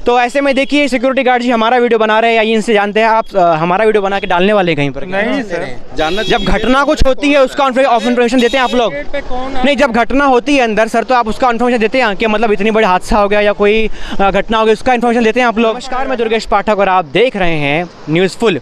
तो ऐसे में देखिए सिक्योरिटी गार्ड जी हमारा वीडियो बना रहे हैं, या इनसे जानते हैं आप हमारा वीडियो बना के डालने वाले कहीं पर? नहीं सर, जानना जब घटना कुछ होती है उसका इन्फॉर्मेशन देते हैं आप लोग? नहीं, जब घटना होती है अंदर सर तो आप उसका इन्फॉर्मेशन देते हैं कि मतलब इतनी बड़ी हादसा हो गया या कोई घटना हो गई, उसका इन्फॉर्मेशन देते हैं आप लोग? नमस्कार, मैं दुर्गेश पाठक और आप देख रहे हैं न्यूज़ फुल।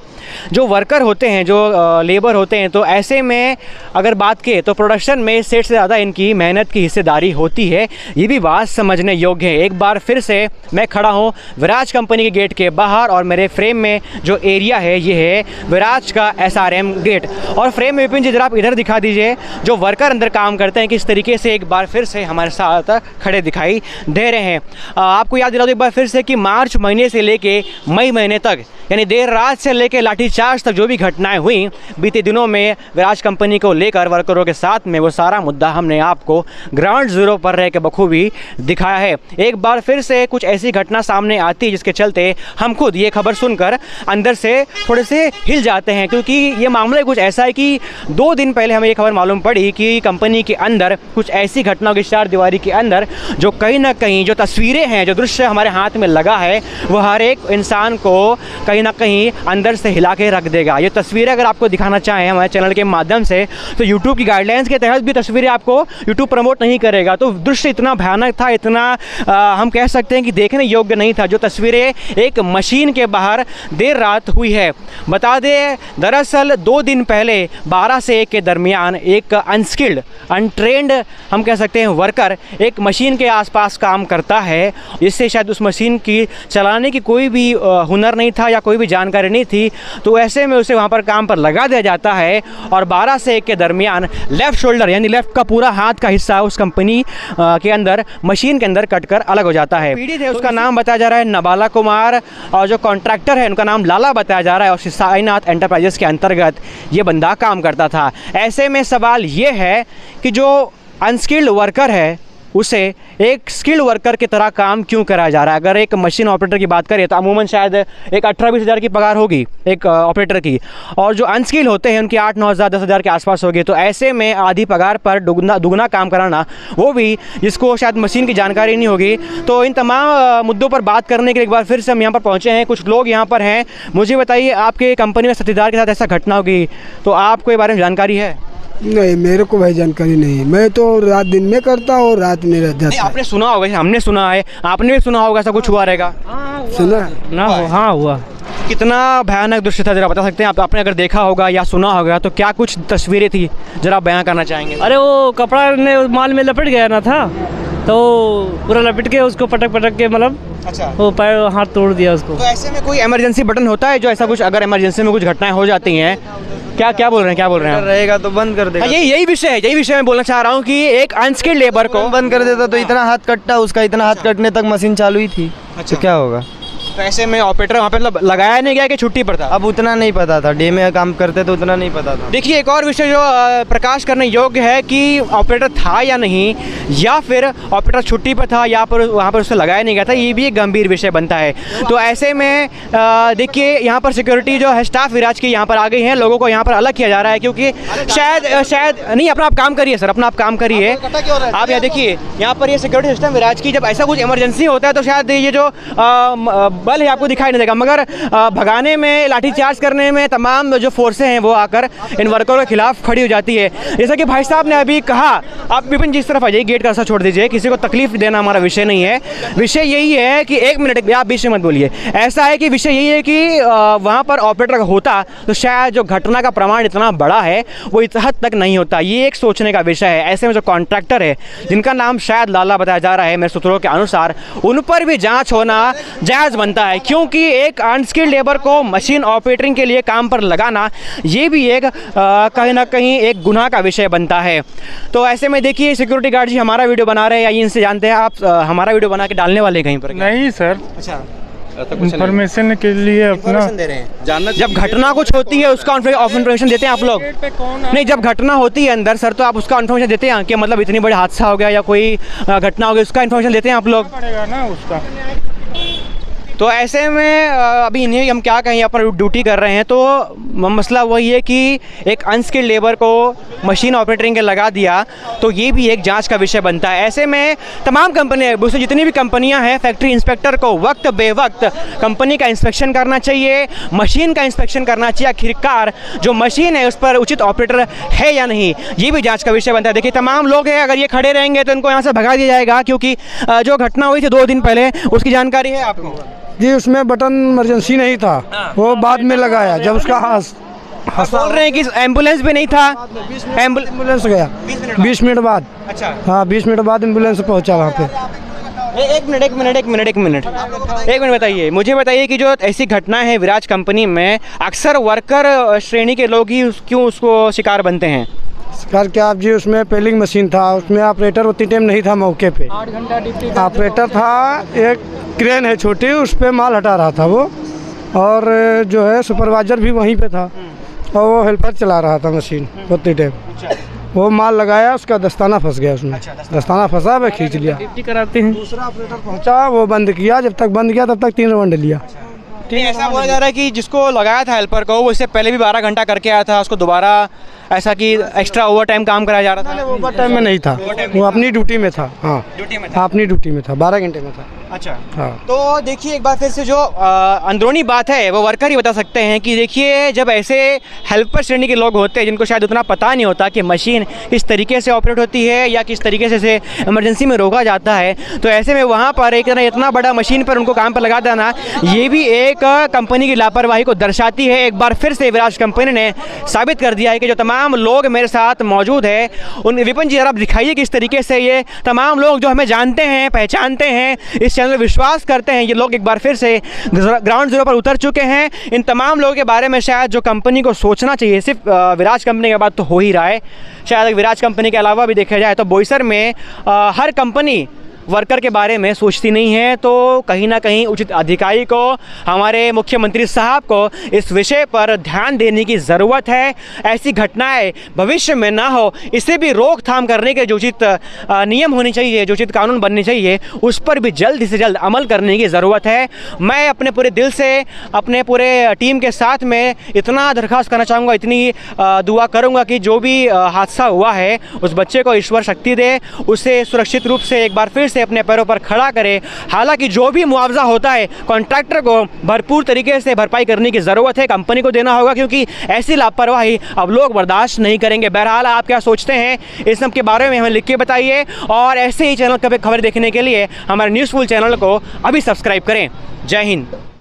जो वर्कर होते हैं, जो लेबर होते हैं, तो ऐसे में अगर बात करें तो प्रोडक्शन में सेट से ज़्यादा इनकी मेहनत की हिस्सेदारी होती है, ये भी बात समझने योग्य है। एक बार फिर से मैं खड़ा हूँ विराज कंपनी के गेट के बाहर और मेरे फ्रेम में जो एरिया है ये है विराज का SRM गेट। और फ्रेम में विपिन जी जरा आप इधर दिखा दीजिए जो वर्कर अंदर काम करते हैं किस तरीके से एक बार फिर से हमारे साथ खड़े दिखाई दे रहे हैं। आपको याद दिला दो एक बार फिर से कि मार्च महीने से लेके मई महीने तक, यानी देर रात से लेकर लाठीचार्ज तक जो भी घटनाएं हुई बीते दिनों में विराज कंपनी को लेकर वर्करों के साथ में, वो सारा मुद्दा हमने आपको ग्राउंड जीरो पर रह के बखूबी दिखाया है। एक बार फिर से कुछ ऐसी घटना सामने आती है जिसके चलते हम खुद ये खबर सुनकर अंदर से थोड़े से हिल जाते हैं, क्योंकि ये मामला कुछ ऐसा है कि 2 दिन पहले हमें ये खबर मालूम पड़ी कि कंपनी के अंदर कुछ ऐसी घटनाओं की चार दीवारी के अंदर जो कहीं ना कहीं जो तस्वीरें हैं, जो दृश्य हमारे हाथ में लगा है, वो हर एक इंसान को कहीं ना कहीं अंदर से हिला के रख देगा। ये तस्वीरें अगर आपको दिखाना चाहें हमारे चैनल के माध्यम से तो यूट्यूब की गाइडलाइंस के तहत भी तस्वीरें आपको यूट्यूब प्रमोट नहीं करेगा। तो दृश्य इतना भयानक था, इतना हम कह सकते हैं कि देखने योग्य नहीं था, जो तस्वीरें एक मशीन के बाहर देर रात हुई है। बता दें दरअसल 2 दिन पहले 12 से 1 के दरमियान एक अनस्किल्ड, अनट्रेंड हम कह सकते हैं वर्कर एक मशीन के आसपास काम करता है, इससे शायद उस मशीन की चलाने की कोई भी हुनर नहीं था या कोई भी जानकारी नहीं थी, तो ऐसे में उसे वहाँ पर काम पर लगा दिया जाता है और 12 से 1 के दरमियान लेफ़्ट शोल्डर यानी लेफ़्ट का पूरा हाथ का हिस्सा उस कंपनी के अंदर मशीन के अंदर कटकर अलग हो जाता है। पीड़ित है उसका नाम बताया जा रहा है नबाला कुमार और जो कॉन्ट्रैक्टर है उनका नाम लाला बताया जा रहा है और साईनाथ एंटरप्राइजेस के अंतर्गत ये बंदा काम करता था। ऐसे में सवाल ये है कि जो अनस्किल्ड वर्कर है उसे एक स्किल्ड वर्कर की तरह काम क्यों कराया जा रहा है? अगर एक मशीन ऑपरेटर की बात करें तो अमूमन शायद एक 18-20 हज़ार की पगार होगी एक ऑपरेटर की, और जो अनस्किल्ड होते हैं उनकी 8-9 हज़ार 10 हज़ार के आसपास होगी। तो ऐसे में आधी पगार पर दुगना काम कराना, वो भी जिसको शायद मशीन की जानकारी नहीं होगी। तो इन तमाम मुद्दों पर बात करने के लिए एक बार फिर से हम यहाँ पर पहुँचे हैं। कुछ लोग यहाँ पर हैं। मुझे बताइए, आपके कंपनी में साथीदार के साथ ऐसा घटना होगी तो आपको ये बारे में जानकारी है? नहीं, मेरे को भाई जानकारी नहीं। मैं तो रात दिन में करता हूँ और रात में रह जाता। आपने सुना होगा, हमने सुना है, आपने भी सुना होगा ऐसा कुछ हुआ रहेगा? सुना ना हो, हाँ हुआ। कितना भयानक दृश्य था, जरा बता सकते हैं आप? आपने अगर देखा होगा या सुना होगा तो क्या कुछ तस्वीरें थी, जरा बयां करना चाहेंगे? अरे वो कपड़ा ने माल में लपेट गया ना था, तो पूरा लपेट के उसको पटक के मतलब अच्छा, वो पैर हाथ तोड़ दिया उसको। तो ऐसे में कोई इमरजेंसी बटन होता है जो ऐसा कुछ, अगर इमरजेंसी में कुछ घटनाएं हो जाती हैं, क्या बोल रहे हैं? रहेगा तो बंद कर देगा। यही विषय मैं बोलना चाह रहा हूँ कि एक अनस्किल्ड लेबर को बंद कर देता तो इतना हाथ कटता, उसका इतना हाथ कटने तक मशीन चालू ही थी। अच्छा, तो क्या होगा? तो ऐसे में ऑपरेटर वहाँ पे लगाया नहीं गया कि छुट्टी पर था? अब उतना नहीं पता था, डे में काम करते तो उतना नहीं पता था। देखिए, एक और विषय जो प्रकाश करने योग्य है कि ऑपरेटर था या नहीं, या फिर ऑपरेटर छुट्टी पर था या पर वहाँ पर उसे लगाया नहीं गया था, ये भी एक गंभीर विषय बनता है। तो ऐसे में देखिए यहाँ पर सिक्योरिटी जो है स्टाफ विराज की यहाँ पर आ गई हैं, लोगों को यहाँ पर अलग किया जा रहा है, क्योंकि शायद नहीं, अपना आप काम करिए सर, अपना आप काम करिए। आप यहाँ देखिए, यहाँ पर ये सिक्योरिटी सिस्टम विराज की, जब ऐसा कुछ इमरजेंसी होता है तो शायद ये जो बल है आपको दिखाई नहीं देगा, मगर भगाने में, लाठीचार्ज करने में तमाम जो फोर्सें हैं वो आकर इन वर्करों के खिलाफ खड़ी हो जाती है। जैसा कि भाई साहब ने अभी कहा, आप विपिन जिस तरफ आ जाइए, गेट का रास्ता छोड़ दीजिए, किसी को तकलीफ देना हमारा विषय नहीं है। विषय यही है कि 1 मिनट आप बीच में मत बोलिए। ऐसा है कि विषय यही है कि वहाँ पर ऑपरेटर होता तो शायद जो घटना का प्रमाण इतना बड़ा है वो इस हद तक नहीं होता। ये एक सोचने का विषय है। ऐसे में जो कॉन्ट्रैक्टर है जिनका नाम शायद लाला बताया जा रहा है मेरे सूत्रों के अनुसार, उन पर भी जांच होना जायज़ बनता है, क्योंकि एक अनस्किल्ड लेबर को मशीन ऑपरेटिंग के लिए काम पर लगाना ये भी एक कहीं ना कहीं एक गुनाह का विषय बनता है। तो ऐसे में देखिए सिक्योरिटी गार्ड जी हमारा वीडियो बना रहे हैं, या इनसे जानते हैं आप हमारा वीडियो बना के डालने वाले कहीं पर? नहीं सर, अच्छा, इन्फॉर्मेशन के लिए अपना दे रहे हैं। जानना जब घटना कुछ होती है उसका इन्फॉर्मेशन देते हैं आप लोग? नहीं, जब घटना होती है अंदर सर तो आप उसका इन्फॉर्मेशन देते हैं कि मतलब इतनी बड़ी हादसा हो गया या कोई घटना हो गई, उसका इन्फॉर्मेशन देते हैं आप लोग? पड़ेगा ना उसका। तो ऐसे में अभी इन्हें हम क्या कहें, अपन ड्यूटी कर रहे हैं तो मसला वही है कि एक अनस्किल्ड लेबर को मशीन ऑपरेटिंग के लगा दिया तो ये भी एक जांच का विषय बनता है। ऐसे में तमाम कंपनियां, उसमें जितनी भी कंपनियां हैं, फैक्ट्री इंस्पेक्टर को वक्त बेवक्त कंपनी का इंस्पेक्शन करना चाहिए, मशीन का इंस्पेक्शन करना चाहिए, आखिरकार जो मशीन है उस पर उचित ऑपरेटर है या नहीं, ये भी जाँच का विषय बनता है। देखिए तमाम लोग हैं, अगर ये खड़े रहेंगे तो इनको यहाँ से भगा दिया जाएगा, क्योंकि जो घटना हुई थी 2 दिन पहले उसकी जानकारी है आपको? जी उसमें बटन इमरजेंसी नहीं था, वो बाद में लगाया जब उसका बोल रहे हैं कि एम्बुलेंस भी नहीं था। एम्बुलेंस गया 20 मिनट बाद। अच्छा हाँ 20 मिनट बाद एम्बुलेंस पहुंचा वहाँ पे। एक मिनट बताइए, मुझे बताइए कि जो ऐसी घटना है विराज कंपनी में, अक्सर वर्कर श्रेणी के लोग ही क्यों उसको शिकार बनते हैं? शिकार क्या आप जी, उसमें पेलिंग मशीन था, उसमें ऑपरेटर उतनी टाइम नहीं था मौके पे। 8 घंटा ड्यूटी ऑपरेटर था, एक क्रेन है छोटी, उस पर माल हटा रहा था वो, और जो है सुपरवाइजर भी वहीं पे था और वो हेल्पर चला रहा था मशीन उतनी टाइम। वो माल लगाया, उसका दस्ताना फंस गया उसमें। दस्ताना फंसा, वह खींच लिया। ड्यूटी कराते हैं। दूसरा ऑपरेटर पहुंचा, वो बंद किया, जब तक बंद किया तब तक 3 राउंड लिया। ऐसा बोला जा रहा है कि जिसको लगाया था हेल्पर को, वो इससे पहले भी 12 घंटा करके आया था, उसको दोबारा ऐसा कि एक्स्ट्रा ओवर टाइम काम कराया जा रहा था। ओवर टाइम में नहीं था, वो अपनी ड्यूटी में था। हाँ ड्यूटी में था, अपनी ड्यूटी में था, 12 घंटे में था। अच्छा हाँ। तो देखिए एक बार फिर से जो अंदरूनी बात है वो वर्कर ही बता सकते हैं कि देखिए जब ऐसे हेल्पर श्रेणी के लोग होते हैं जिनको शायद उतना पता नहीं होता कि मशीन किस तरीके से ऑपरेट होती है या किस तरीके से इमरजेंसी में रोका जाता है, तो ऐसे में वहाँ पर एक इतना बड़ा मशीन पर उनको काम पर लगा देना, ये भी एक कंपनी की लापरवाही को दर्शाती है। एक बार फिर से विराज कंपनी ने साबित कर दिया है कि जो तमाम लोग मेरे साथ मौजूद है उन, विपिन जी आप दिखाइए किस तरीके से ये तमाम लोग जो हमें जानते हैं, पहचानते हैं, इस चैनल में विश्वास करते हैं, ये लोग एक बार फिर से ग्राउंड जीरो पर उतर चुके हैं। इन तमाम लोगों के बारे में शायद जो कंपनी को सोचना चाहिए, सिर्फ विराज कंपनी के बाद तो हो ही रहा है, शायद विराज कंपनी के अलावा भी देखा जाए तो बोईसर में हर कंपनी वर्कर के बारे में सोचती नहीं है। तो कहीं ना कहीं उचित अधिकारी को, हमारे मुख्यमंत्री साहब को इस विषय पर ध्यान देने की ज़रूरत है। ऐसी घटनाएं भविष्य में ना हो, इसे भी रोकथाम करने के जो उचित नियम होने चाहिए, जो उचित कानून बनने चाहिए, उस पर भी जल्द से जल्द अमल करने की ज़रूरत है। मैं अपने पूरे दिल से अपने पूरे टीम के साथ में इतना दरख्वास्त करना चाहूँगा, इतनी दुआ करूँगा कि जो भी हादसा हुआ है उस बच्चे को ईश्वर शक्ति दे, उसे सुरक्षित रूप से एक बार फिर से अपने पैरों पर खड़ा करे। हालांकि जो भी मुआवजा होता है कॉन्ट्रैक्टर को भरपूर तरीके से भरपाई करने की ज़रूरत है, कंपनी को देना होगा, क्योंकि ऐसी लापरवाही अब लोग बर्दाश्त नहीं करेंगे। बहरहाल आप क्या सोचते हैं इस सब के बारे में हमें लिख के बताइए, और ऐसे ही चैनल पर खबर देखने के लिए हमारे न्यूज़फुल चैनल को अभी सब्सक्राइब करें। जय हिंद।